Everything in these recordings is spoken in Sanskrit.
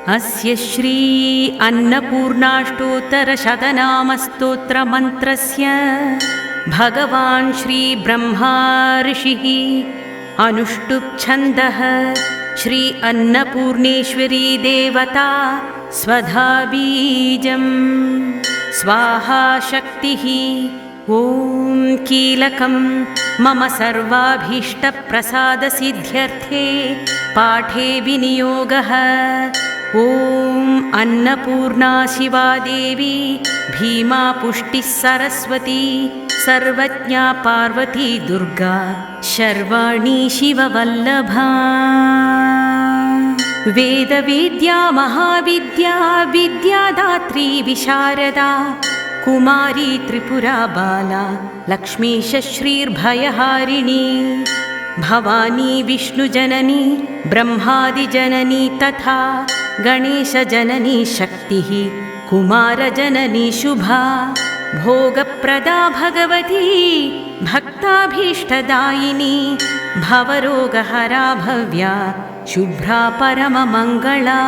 अस्य श्री अन्नपूर्णाष्टोत्तरशतनामस्तोत्रमन्त्रस्य भगवान् श्री ब्रह्मा ऋषिः अनुष्टुप् छन्दः श्री अन्नपूर्णेश्वरी देवता स्वधा बीजं स्वाहा शक्तिः ॐ कीलकं मम सर्वाभीष्टप्रसादसिद्ध्यर्थे पाठे विनियोगः। ॐ अन्नपूर्णा शिवा देवी भीमा पुष्टिः सरस्वती सर्वज्ञा पार्वती दुर्गा शर्वाणी शिववल्लभा। वेदवेद्या महाविद्या विद्यादात्री विशारदा कुमारी त्रिपुरा बाला लक्ष्मीश श्रीर्भयहारिणी भवानी विष्णुजननी ब्रह्मादिजननी तथा गणेशजननी शक्तिः कुमारजननी शुभा भोगप्रदा भगवती भक्ताभीष्टदायिनी भवरोगहरा भव्या शुभ्रा परममङ्गला।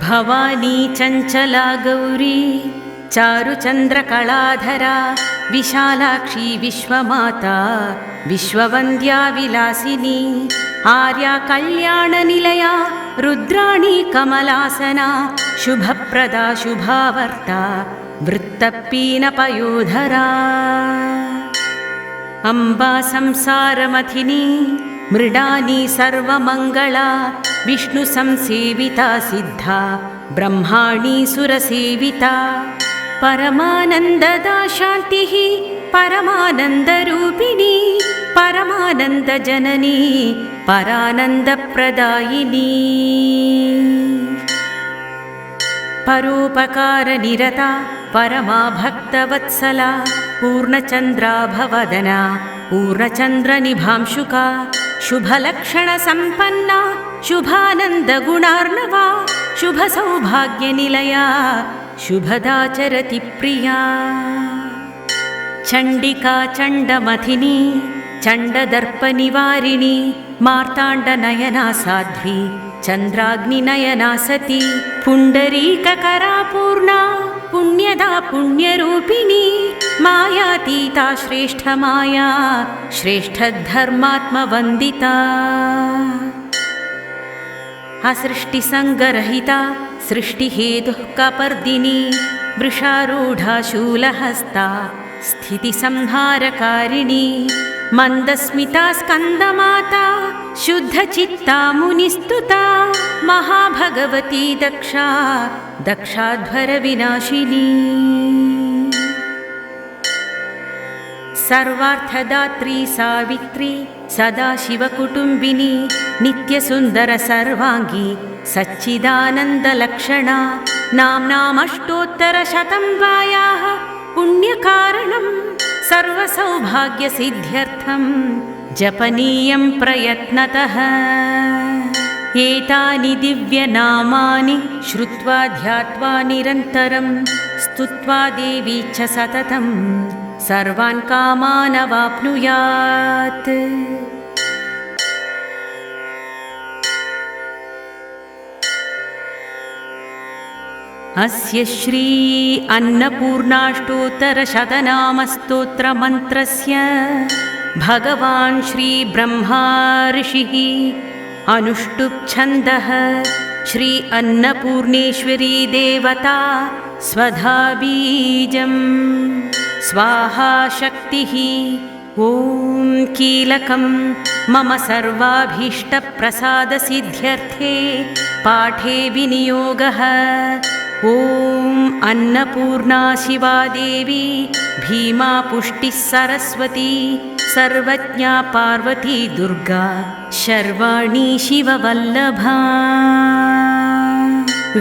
भवानी चञ्चला गौरी चारुचन्द्रकलाधरा विशालाक्षी विश्वमाता विश्ववन्द्या विलासिनी आर्या कल्याणनिलया रुद्राणी कमलासना शुभप्रदा शुभावर्ता वृत्तपीनपयोधरा। अम्बा संसारमथिनी मृडानी सर्वमङ्गला विष्णुसंसेविता सिद्धा ब्रह्माणी सुरसेविता परमानन्ददा शान्तिः परमानन्दरूपिणी परमानन्दजननी परानन्दप्रदायिनी परोपकारनिरता परमा भक्तवत्सला पूर्णचन्द्राभवदना पूर्णचन्द्रनिभांशुका शुभलक्षणसम्पन्ना शुभानन्दगुणार्णवा शुभसौभाग्यनिलया शुभदाचरति प्रिया। चण्डिका चण्डमथिनी चण्डदर्पनिवारिणी मार्ताण्डनयना साध्वी चन्द्राग्निनयना सती पुण्डरीककरा पूर्णा पुण्यदा पुण्यरूपिणी मायातीता श्रेष्ठमाया श्रेष्ठधर्मात्मवन्दिता असृष्टिसङ्गरहिता सृष्टिहेतुः कपर्दिनी वृषारूढा शूलहस्ता स्थितिसंहारकारिणी मन्दस्मिता स्कन्दमाता शुद्धचित्ता मुनिस्तुता महाभगवती दक्षा दक्षाध्वरविनाशिनी सर्वार्थदात्री सावित्री सदाशिवकुटुम्बिनी नित्यसुन्दर सर्वाङ्गी सच्चिदानन्दलक्षणा नाम्नामष्टोत्तरशतं वायाः पुण्यकारणं सर्वसौभाग्यसिद्ध्यर्थं जपनीयं प्रयत्नतः। एतानि दिव्यनामानि श्रुत्वा ध्यात्वा निरन्तरं स्तुत्वा देवी च सततं सर्वान् कामान् अवाप्नुयात्। अस्य श्री अन्नपूर्णाष्टोत्तरशतनामस्तोत्रमन्त्रस्य भगवान् श्री ब्रह्मा ऋषिः अनुष्टुप् छन्दः श्री अन्नपूर्णेश्वरी देवता स्वधा बीजं स्वाहा शक्तिः ॐ कीलकं मम सर्वाभीष्टप्रसादसिद्ध्यर्थे पाठे विनियोगः। ॐ अन्नपूर्णा शिवा देवी भीमा पुष्टिः सरस्वती सर्वज्ञा पार्वती दुर्गा शर्वाणी शिववल्लभा।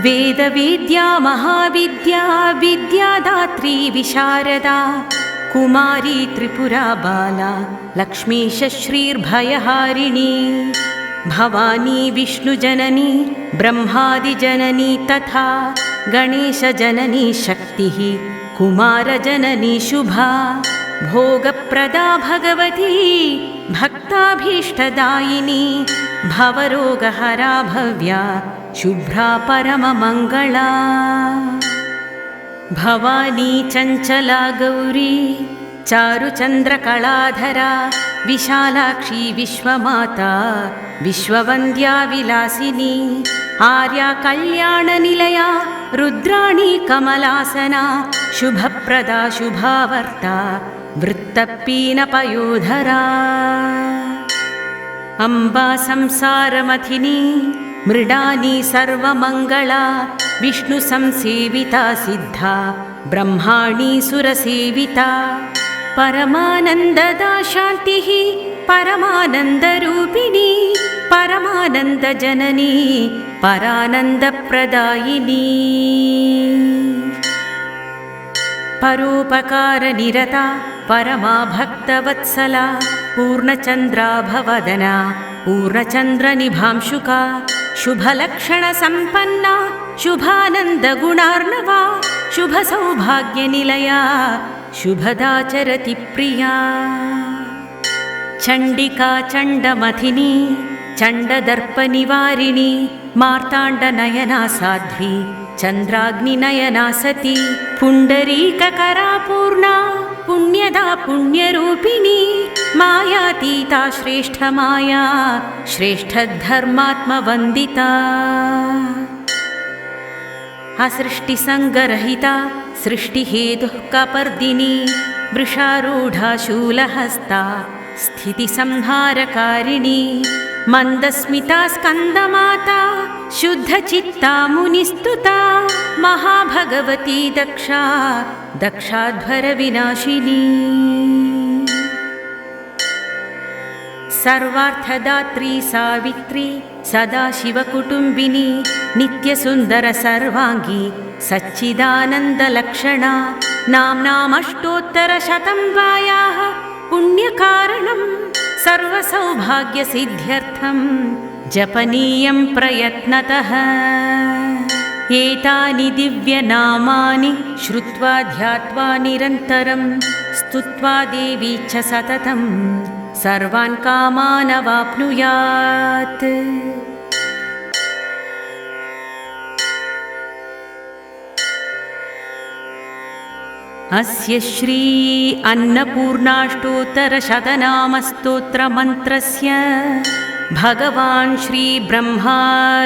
वेदवेद्या महाविद्या विद्यादात्री विशारदा कुमारी त्रिपुरा बाला लक्ष्मीश श्रीर्भयहारिणी भवानी विष्णुजननी ब्रह्मादिजननी तथा गणेशजननी शक्तिः कुमारजननी शुभा भोगप्रदा भगवती भक्ताभीष्टदायिनी भवरोगहरा भव्या शुभ्रा परममङ्गला भवानी चञ्चला गौरी चारुचन्द्रकलाधरा विशालाक्षी विश्वमाता विश्ववन्द्या विलासिनी आर्या कल्याणनिलया रुद्राणी कमलासना शुभप्रदा शुभावर्ता वृत्तपीनपयोधरा अम्बा संसारमथिनी मृडानी सर्वमङ्गला विष्णुसंसेविता सिद्धा ब्रह्माणी सुरसेविता परमानन्ददा शान्तिः परमानन्दरूपिणी परमानन्दजननी परानन्दप्रदायिनी परोपकारनिरता परमा भक्तवत्सला पूर्णचन्द्राभवदना पूर्णचन्द्रनिभांशुका शुभलक्षणसम्पन्ना शुभानन्दगुणार्णवा शुभसौभाग्यनिलया शुभदाचरति प्रिया चण्डिका चण्डमथिनी चण्डदर्पनिवारिणी मार्ताण्डनयना साध्वी चन्द्राग्निनयना सती पुण्डरीककरा पूर्णा पुण्यदा पुण्यरूपिणी मायातीता श्रेष्ठमाया श्रेष्ठधर्मात्मवन्दिता असृष्टिसङ्गरहिता सृष्टिहेतुः कपर्दिनी वृषारूढा शूलहस्ता स्थितिसंहारकारिणी मन्दस्मिता स्कन्दमाता शुद्धचित्ता मुनिस्तुता महाभगवती दक्षा दक्षाध्वरविनाशिनी सर्वार्थदात्री सावित्री सदाशिवकुटुम्बिनी नित्यसुन्दर सर्वाङ्गी सच्चिदानन्दलक्षणा नाम्नामष्टोत्तरशतं वायाः पुण्यकारणं सर्वसौभाग्यसिद्ध्यर्थं जपनीयं प्रयत्नतः एतानि दिव्यनामानि श्रुत्वा ध्यात्वा निरन्तरं स्तुत्वा देवी च सततं सर्वान् कामान् अवाप्नुयात् अस्य श्री अन्नपूर्णाष्टोत्तरशतनामस्तोत्रमन्त्रस्य भगवान् श्री ब्रह्मा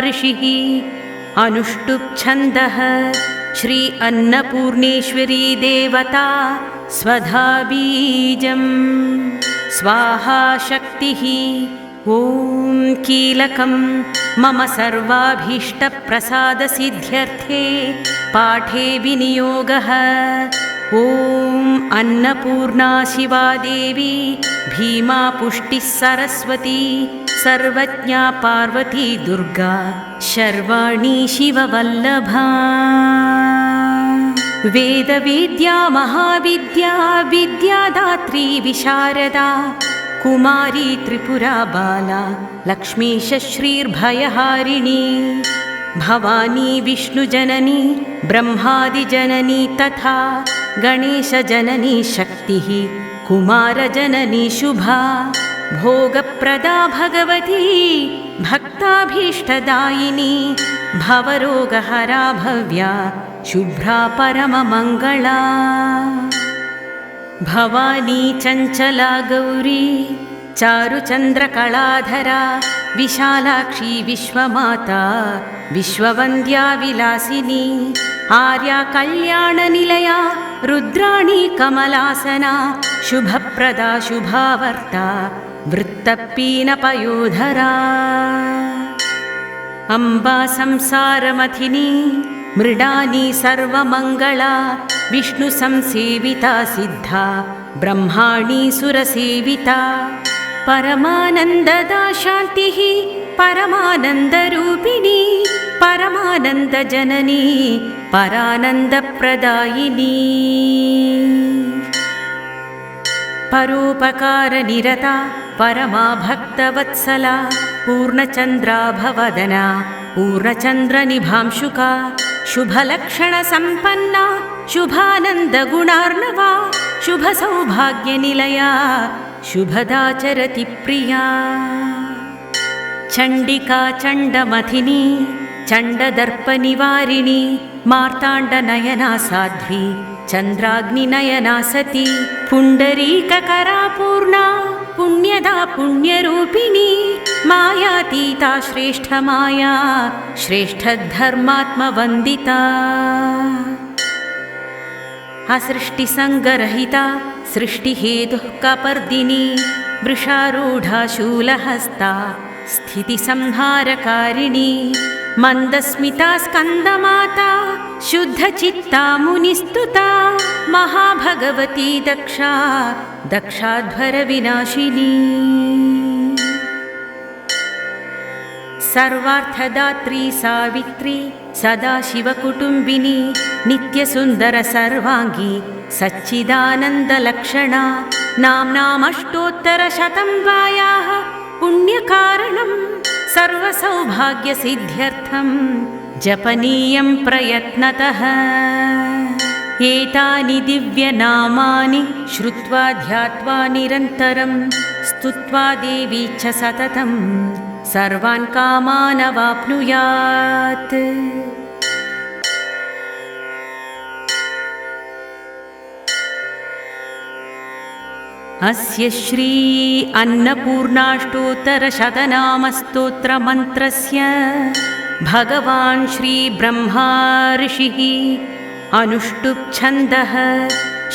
ऋषिः अनुष्टुप् श्री अन्नपूर्णेश्वरी देवता स्वधा बीजं स्वाहा शक्तिः ॐ कीलकं मम सर्वाभीष्टप्रसादसिद्ध्यर्थे पाठे विनियोगः ॐ अन्नपूर्णा शिवा देवी भीमा पुष्टिः सरस्वती सर्वज्ञा पार्वती दुर्गा शर्वाणी शिववल्लभा वेदवेद्या महाविद्या विद्यादात्री विशारदा कुमारी त्रिपुरा बाला लक्ष्मीश्रीर्भयहारिणी भवानी विष्णुजननी ब्रह्मादिजननी तथा गणेशजननी शक्तिः कुमारजननी शुभा भोगप्रदा भगवती भक्ताभीष्टदायिनी भवरोगहरा भव्या शुभ्रा परममङ्गला भवानी चञ्चला गौरी चारुचन्द्रकलाधरा विशालाक्षी विश्वमाता विश्ववन्द्या विलासिनी आर्या कल्याणनिलया रुद्राणी कमलासना शुभप्रदा शुभावर्ता वृत्तपीनपयोधरा अम्बा संसारमथिनी मृडानी सर्वमङ्गला विष्णुसंसेविता सिद्धा ब्रह्माणी सुरसेविता परमानन्ददा शान्तिः परमानन्दरूपिणी परमानन्दजननी परानन्दप्रदायिनी परोपकारनिरता परमा भक्तवत्सला पूर्णचन्द्राभवदना पूर्णचन्द्रनिभांशुका शुभलक्षणसम्पन्ना शुभानन्दगुणार्णवा शुभसौभाग्यनिलया शुभदाचरति प्रिया चण्डिका चण्डमथिनी चण्डदर्पनिवारिणी मार्ताण्डनयना साध्वी चन्द्राग्निनयना सती पुण्डरीककरा पूर्णा पुण्यदा पुण्यरूपिणी मायातीता श्रेष्ठमाया श्रेष्ठधर्मात्मवन्दिता असृष्टिसङ्गरहिता सृष्टिहेतुः कपर्दिनी वृषारूढा शूलहस्ता स्थितिसंहारकारिणी मन्दस्मिता स्कन्दमाता शुद्धचित्ता मुनिस्तुता महाभगवती दक्षा दक्षाध्वरविनाशिनी सर्वार्थदात्री सावित्री सदाशिवकुटुम्बिनी नित्यसुन्दर सर्वाङ्गी सच्चिदानन्दलक्षणा नाम्नामष्टोत्तरशतं वायाः पुण्यकारणं सर्वसौभाग्यसिद्ध्यर्थं जपनीयं प्रयत्नतः एतानि दिव्यनामानि श्रुत्वा ध्यात्वा निरन्तरं स्तुत्वा देवी च सततं सर्वान् कामान् अवाप्नुयात्। अस्य श्री अन्नपूर्णाष्टोत्तरशतनामस्तोत्रमन्त्रस्य भगवान् श्री ब्रह्मा ऋषिः अनुष्टुप्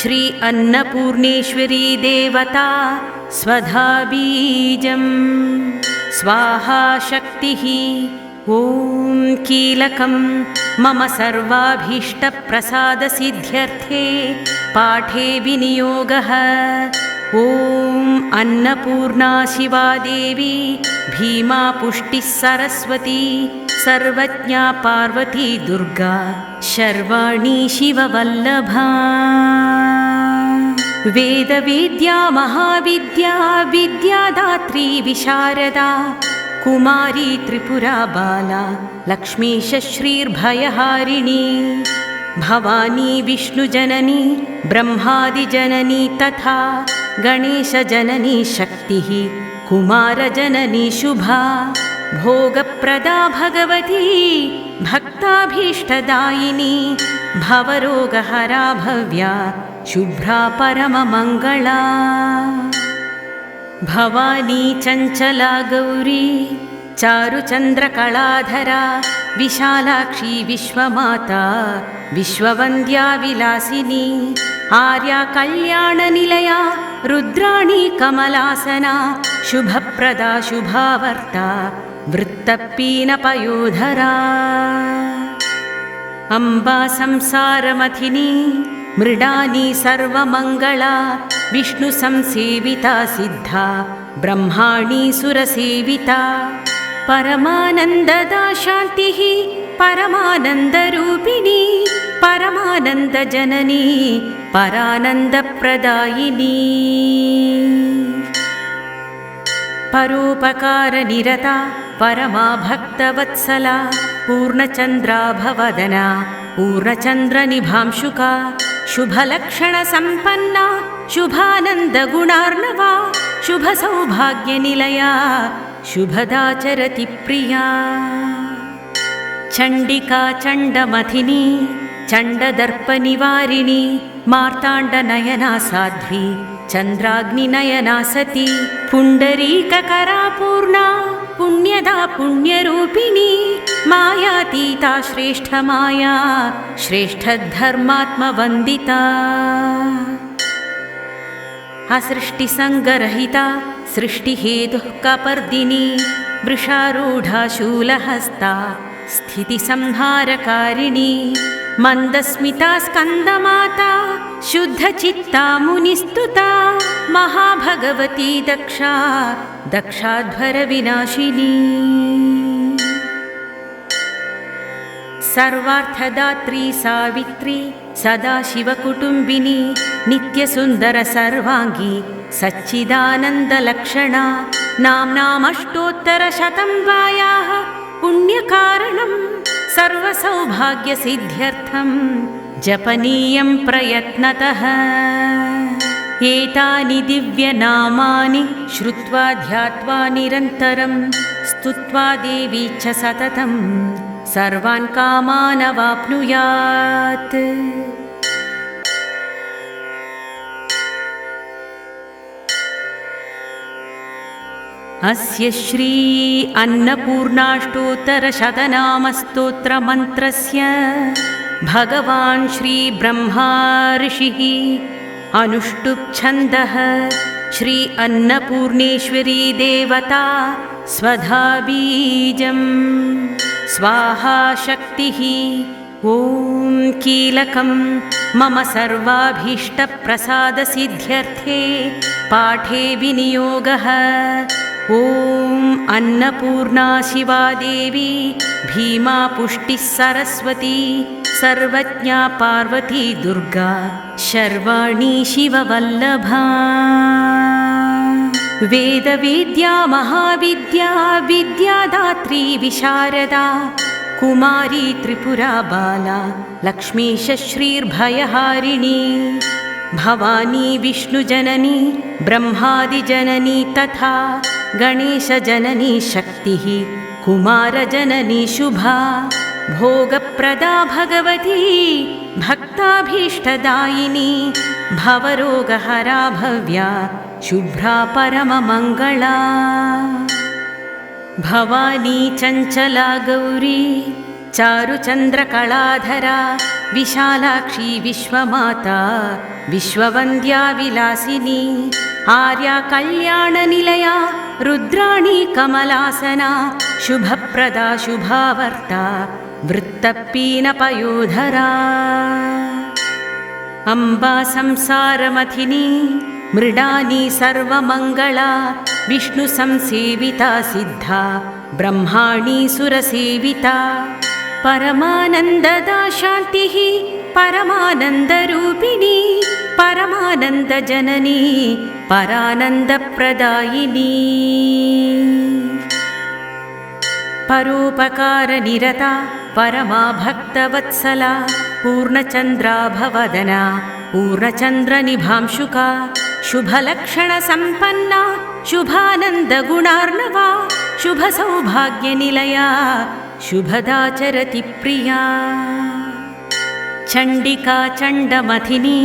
श्री अन्नपूर्णेश्वरी देवता स्वधा बीजं स्वाहा शक्तिः ॐ कीलकं मम सर्वाभीष्टप्रसादसिद्ध्यर्थे पाठे विनियोगः। ॐ अन्नपूर्णा शिवा देवी भीमा पुष्टिः सरस्वती सर्वज्ञा पार्वती दुर्गा शर्वाणी शिववल्लभा वेदवेद्या महाविद्या विद्यादात्री विशारदा कुमारी त्रिपुरा बाला लक्ष्मीश्रीर्भयहारिणी भवानी विष्णुजननी ब्रह्मादिजननी तथा गणेशजननी शक्तिः कुमारजननी शुभा भोगप्रदा भगवती भक्ताभीष्टदायिनी भवरोगहरा भव्या शुभ्रा परममङ्गला भवानी चञ्चला गौरी चारुचन्द्रकलाधरा विशालाक्षी विश्वमाता विश्ववन्द्या विलासिनी आर्या कल्याणनिलया रुद्राणी कमलासना शुभप्रदा शुभावर्ता वृत्तपीनपयोधरा अम्बा संसारमथिनी मृडानी सर्वमङ्गला विष्णुसंसेविता सिद्धा ब्रह्माणी सुरसेविता परमानन्ददा शान्तिः परमानन्दरूपिणी परमानन्दजननी परानन्दप्रदायिनी परोपकारनिरता परमा भक्तवत्सला पूर्णचन्द्राभवदना पूर्णचन्द्रनिभांशुका शुभलक्षणसम्पन्ना शुभानन्दगुणार्णवा शुभसौभाग्यनिलया शुभदाचरति प्रिया चण्डिका चण्डमथिनी चण्डदर्पनिवारिणी मार्ताण्डनयना साध्वी चन्द्राग्निनयना सती पुण्डरीककरा पूर्णा पुण्यदा पुण्यरूपिणी मायातीता श्रेष्ठमाया श्रेष्ठधर्मात्मवन्दिता असृष्टिसङ्गरहिता सृष्टिहेतुः कपर्दिनी वृषारूढा शूलहस्ता स्थितिसंहारकारिणी मन्दस्मिता स्कन्दमाता शुद्धचित्ता मुनिस्तुता महाभगवती दक्षा दक्षाध्वरविनाशिनी सर्वार्थदात्री सावित्री सदाशिवकुटुम्बिनी नित्यसुन्दर सर्वाङ्गी सच्चिदानन्दलक्षणा नाम्नामष्टोत्तरशतं वायाः पुण्यकारणं सर्वसौभाग्यसिद्ध्यर्थं जपनीयं प्रयत्नतः एतानि दिव्यनामानि श्रुत्वा ध्यात्वा निरन्तरं स्तुत्वा देवी च सततं सर्वान् कामान् अवाप्नुयात्। अस्य श्री अन्नपूर्णाष्टोत्तरशतनामस्तोत्रमन्त्रस्य भगवान् श्री ब्रह्मा ऋषिः अनुष्टुप् छन्दः श्री अन्नपूर्णेश्वरी देवता स्वधा बीजं स्वाहा शक्तिः ॐ कीलकं मम सर्वाभीष्टप्रसादसिद्ध्यर्थे पाठे विनियोगः। ॐ अन्नपूर्णा शिवा देवी भीमा पुष्टिः सरस्वती सर्वज्ञा पार्वती दुर्गा शर्वाणी शिववल्लभा। वेदवेद्या महाविद्या विद्यादात्री विशारदा कुमारी त्रिपुरा बाला लक्ष्मीश श्रीर्भयहारिणी भवानी विष्णुजननी ब्रह्मादिजननी तथा गणेशजननी शक्तिः कुमारजननी शुभा भोगप्रदा भगवती भक्ताभीष्टदायिनी भवरोगहरा भव्या शुभ्रा परममङ्गला। भवानी चञ्चला गौरी चारुचन्द्रकलाधरा विशालाक्षी विश्वमाता विश्ववन्द्या विलासिनी आर्या कल्याणनिलया रुद्राणी कमलासना शुभप्रदा शुभावर्ता वृत्तपीनपयोधरा। अम्बा संसारमथिनी मृडानी सर्वमङ्गला विष्णुसंसेविता सिद्धा ब्रह्माणी सुरसेविता परमानन्ददा शान्तिः परमानन्दरूपिणी परमानन्दजननी परानन्दप्रदायिनी परोपकारनिरता परमा भक्तवत्सला पूर्णचन्द्राभवदना पूर्णचन्द्रनिभांशुका शुभलक्षणसम्पन्ना शुभानन्दगुणार्णवा शुभसौभाग्यनिलया शुभदाचरति प्रिया। चण्डिका चण्डमथिनी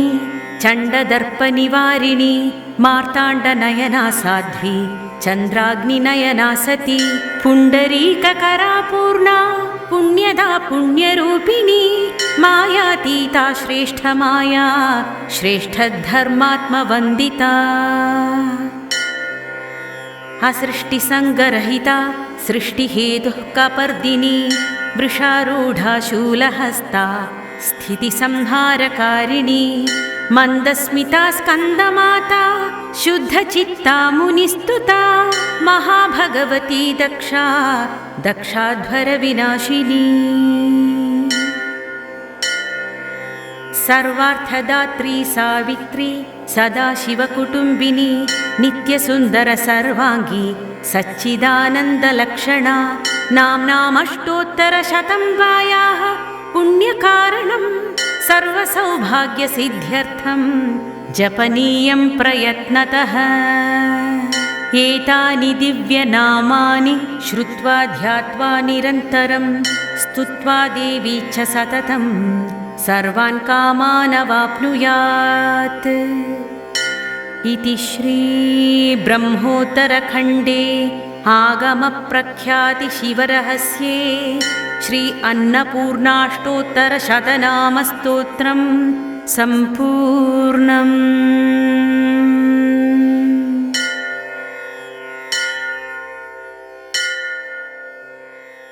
चण्डदर्पनिवारिणी मार्ताण्डनयना साध्वी चन्द्राग्निनयना सती पुण्डरीककरा पूर्णा पुण्यदा पुण्यरूपिणी मायातीता श्रेष्ठमाया श्रेष्ठधर्मात्मवन्दिता असृष्टिसङ्गरहिता सृष्टिहेतुः कपर्दिनी वृषारूढा शूलहस्ता स्थितिसंहारकारिणी मन्दस्मिता स्कन्दमाता शुद्धचित्ता मुनिस्तुता महाभगवती दक्षा दक्षाध्वरविनाशिनी सर्वार्थदात्री सावित्री सदाशिवकुटुम्बिनी नित्यसुन्दर सर्वाङ्गी सच्चिदानन्दलक्षणा नाम्नामष्टोत्तरशतं वायाः पुण्यकारणं सर्वसौभाग्यसिद्ध्यर्थं जपनीयं प्रयत्नतः। एतानि दिव्यनामानि श्रुत्वा ध्यात्वा निरन्तरं स्तुत्वा देवी च सततं सर्वान् कामान् अवाप्नुयात्। इति श्री ब्रह्मोत्तरखण्डे आगमप्रख्यातिशिवरहस्ये श्री अन्नपूर्णाष्टोत्तरशतनामस्तोत्रं सम्पूर्णम्।